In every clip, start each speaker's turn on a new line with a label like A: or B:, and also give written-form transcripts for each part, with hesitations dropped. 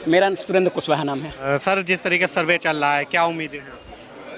A: मेरा सुरेंद्र कुशवाहा नाम है।
B: सर, जिस तरीके से सर्वे चल रहा है, क्या उम्मीदें हैं?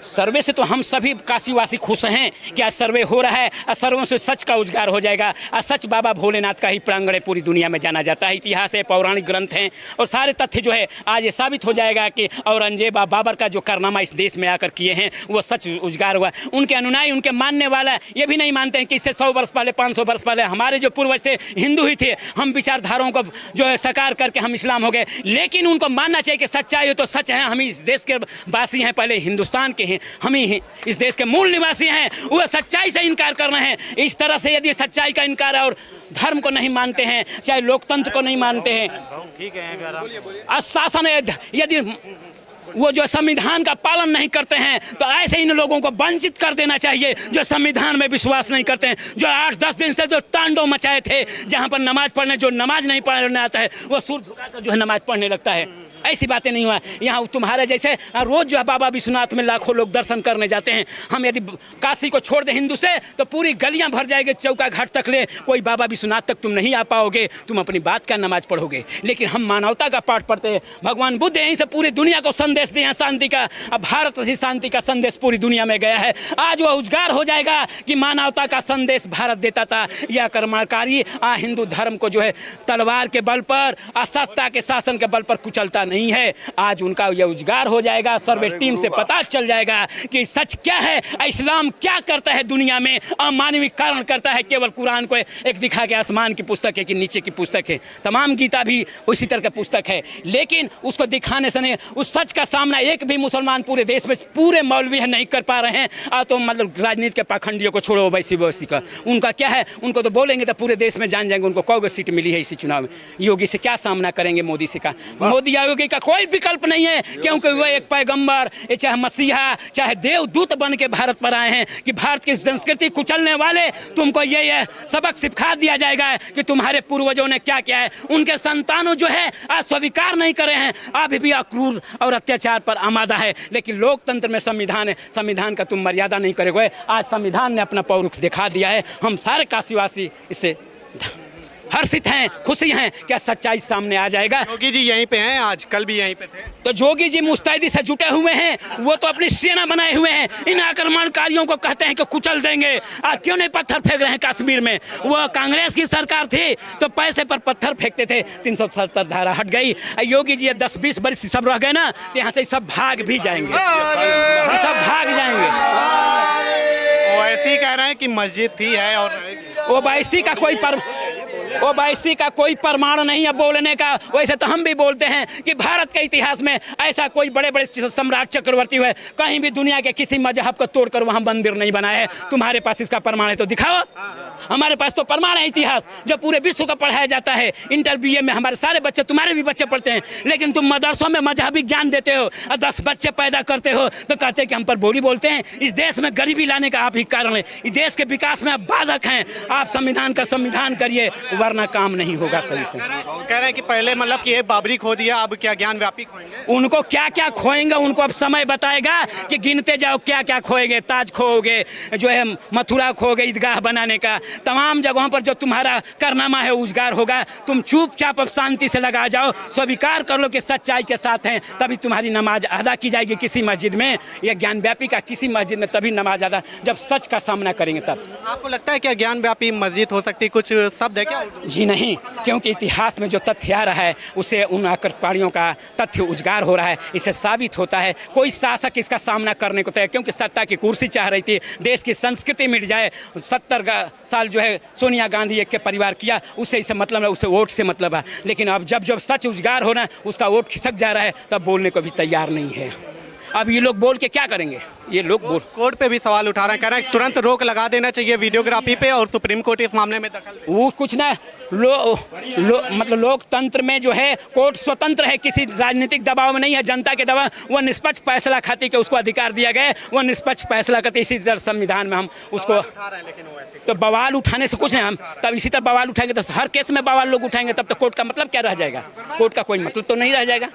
A: सर्वे से तो हम सभी काशीवासी खुश हैं कि आज सर्वे हो रहा है और सर्वों से सच का उजागर हो जाएगा। और सच बाबा भोलेनाथ का ही प्रांगण पूरी दुनिया में जाना जाता है। इतिहास है, पौराणिक ग्रंथ हैं और सारे तथ्य जो है आज ये साबित हो जाएगा कि औरंगजेब बाबर का जो कारनामा इस देश में आकर किए हैं वो सच उजागर हुआ। उनके अनुयायी, उनके मानने वाला ये भी नहीं मानते हैं कि इससे 100 वर्ष पहले, 500 वर्ष पहले हमारे जो पूर्वज थे हिंदू ही थे। हम विचारधाराओं को जो है साकार करके हम इस्लाम हो गए, लेकिन उनको मानना चाहिए कि सच्चाई हो तो सच है। हम इस देश के वासी हैं, पहले हिंदुस्तान के हैं, हम ही इस देश के मूल निवासी हैं। वो सच्चाई से इनकार कर रहे हैं। इस तरह से यदि सच्चाई का इनकार है और धर्म को नहीं मानते हैं, चाहे लोकतंत्र को नहीं मानते हैं, शासन यदि वो जो संविधान का पालन नहीं करते हैं तो ऐसे इन लोगों को वंचित कर देना चाहिए जो संविधान में विश्वास नहीं करते हैं। जो 8-10 दिन से जो तांडव मचाए थे, जहां पर नमाज पढ़ने, जो नमाज नहीं पढ़ने आता है वो सूर झुकाकर जो है नमाज पढ़ने लगता है। ऐसी बातें नहीं हुआ। यहाँ तुम्हारे जैसे रोज जो है बाबा विश्वनाथ में लाखों लोग दर्शन करने जाते हैं। हम यदि काशी को छोड़ दें हिंदू से तो पूरी गलियां भर जाएगी, चौका घाट तक ले कोई बाबा विश्वनाथ तक तुम नहीं आ पाओगे। तुम अपनी बात का नमाज पढ़ोगे, लेकिन हम मानवता का पाठ पढ़ते हैं। भगवान बुद्ध यहीं से पूरी दुनिया को संदेश दिए हैं शांति का। अब भारत से शांति का संदेश पूरी दुनिया में गया है। आज वह उजागर हो जाएगा कि मानवता का संदेश भारत देता था। यह आक्रमणकारी हिंदू धर्म को जो है तलवार के बल पर, सत्ता के शासन के बल पर कुचलता नहीं है। आज उनका यह उजागर हो जाएगा। सर्वे टीम से पता चल जाएगा कि सच क्या है, इस्लाम क्या करता है दुनिया में, अमानवीय कारण करता है। केवल कुरान को एक दिखा के आसमान की पुस्तक है कि नीचे की पुस्तक है, तमाम गीता भी उसी तरह की पुस्तक है, लेकिन उसको दिखाने से नहीं, उस सच का सामना एक भी मुसलमान पूरे देश में, पूरे मौलवी है नहीं कर पा रहे हैं। तो मतलब राजनीति के पाखंडियों को छोड़ो, वैसी का उनका क्या है, उनको तो बोलेंगे तो पूरे देश में जान जाएंगे उनको कौन सीट मिली है इसी चुनाव में। योगी से क्या सामना करेंगे, मोदी से का, मोदी योगी का कोई विकल्प नहीं है, क्योंकि वह एक पैगंबर, चाहे मसीहा, चाहे देवदूत बन के भारत पर आए हैं कि भारत की संस्कृति कुचलने वाले तुमको ये सबक सिखा दिया जाएगा कि तुम्हारे पूर्वजों ने क्या किया है। उनके संतानों जो है आज स्वीकार नहीं करे हैं, अभी भी अक्रूर और अत्याचार पर आमादा है। लेकिन लोकतंत्र में संविधान है, संविधान का तुम मर्यादा नहीं करोगे। आज संविधान ने अपना पौरुष दिखा दिया है। हम सारे काशीवासी इससे हर्षित हैं, खुशी हैं, क्या सच्चाई सामने आ जाएगा।
B: योगी जी यहीं पे हैं, आज कल भी यहीं पे थे,
A: तो योगी जी मुस्तैदी से जुटे हुए हैं। वो तो अपनी सेना बनाए हुए हैं। इन आक्रमणकारियों को कहते हैं कि कुचल देंगे। आज क्यों नहीं पत्थर फेंक रहे हैं कश्मीर में? वो कांग्रेस की सरकार थी तो पैसे पर पत्थर फेंकते थे, 377 धारा हट गई। योगी जी 10-20 वर्ष सब रह गए ना, तो यहाँ से सब भाग भी जाएंगे, सब भाग जाएंगे।
B: ओवैसी कह रहे हैं कि मस्जिद थी है और
A: ओवैसी का कोई प्रमाण नहीं है बोलने का। वैसे तो हम भी बोलते हैं कि भारत के इतिहास में ऐसा कोई बड़े बड़े सम्राट चक्रवर्ती हुए कहीं भी दुनिया के किसी मजहब को तोड़कर वहां मंदिर नहीं बनाया है। तुम्हारे पास इसका प्रमाण है तो दिखाओ। हमारे पास तो प्रमाण है, इतिहास जो पूरे विश्व का पढ़ाया जाता है। इंटर BA में हमारे सारे बच्चे, तुम्हारे भी बच्चे पढ़ते हैं, लेकिन तुम मदरसों में मजहबी ज्ञान देते हो और 10 बच्चे पैदा करते हो तो कहते हैं कि हम पर बोली बोलते हैं। इस देश में गरीबी लाने का आप ही कारण है। इस देश के विकास में आप बाधक हैं। आप संविधान का संविधान करिए, वरना काम नहीं होगा सही से।
B: कह रहे हैं कि पहले मतलब कि ये बाबरी खो दिया, अब क्या ज्ञान व्यापी खोएंगे?
A: उनको क्या क्या खोएंगे उनको अब समय बताएगा कि गिनते जाओ क्या क्या खोएंगे। ताज खोओगे, जो है मथुरा खोओगे ईदगाह बनाने का, तमाम जगहों पर जो तुम्हारा कारनामा है उजागर होगा। तुम चुपचाप अब शांति से लगा जाओ, स्वीकार कर लो कि सच्चाई के साथ हैं, तभी तुम्हारी नमाज अदा की जाएगी किसी मस्जिद में। यह ज्ञान व्यापी का किसी मस्जिद में तभी नमाज अदा जब सच का सामना करेंगे तब।
B: आपको लगता है क्या ज्ञान व्यापी मस्जिद हो सकती? कुछ शब्द है क्या?
A: जी नहीं, क्योंकि इतिहास में जो तथ्य आ रहा है उससे उन आक्रमणकारियों का तथ्य उजागर हो रहा है। इससे साबित होता है कोई शासक इसका सामना करने को तैयार, क्योंकि सत्ता की कुर्सी चाह रही थी, देश की संस्कृति मिट जाए। 70 साल जो है सोनिया गांधी एक के परिवार किया, उससे इसे मतलब है, उससे वोट से मतलब है। लेकिन अब जब सच उजागर हो रहा है, उसका वोट खिसक जा रहा है, तब बोलने को भी तैयार नहीं है। अब ये लोग बोल के क्या करेंगे? ये लोग
B: कोर्ट पे भी सवाल उठा रहे हैं, कह रहे हैं तुरंत रोक लगा देना चाहिए वीडियोग्राफी पे और सुप्रीम कोर्ट इस मामले में दखल दे।
A: वो कुछ ना मतलब लोकतंत्र में जो है कोर्ट स्वतंत्र है, किसी राजनीतिक दबाव में नहीं है, जनता के दबाव। वो निष्पक्ष फैसला खाती के उसको अधिकार दिया गया, वो निष्पक्ष फैसला करते। इसी तरह संविधान में हम उसको तो बवाल उठाने से कुछ नहीं, हम तब इसी तरह बवाल उठाएंगे तो हर केस में बवाल लोग उठाएंगे, तब तो कोर्ट का मतलब क्या रह जाएगा? कोर्ट का कोई मतलब तो नहीं रह जाएगा।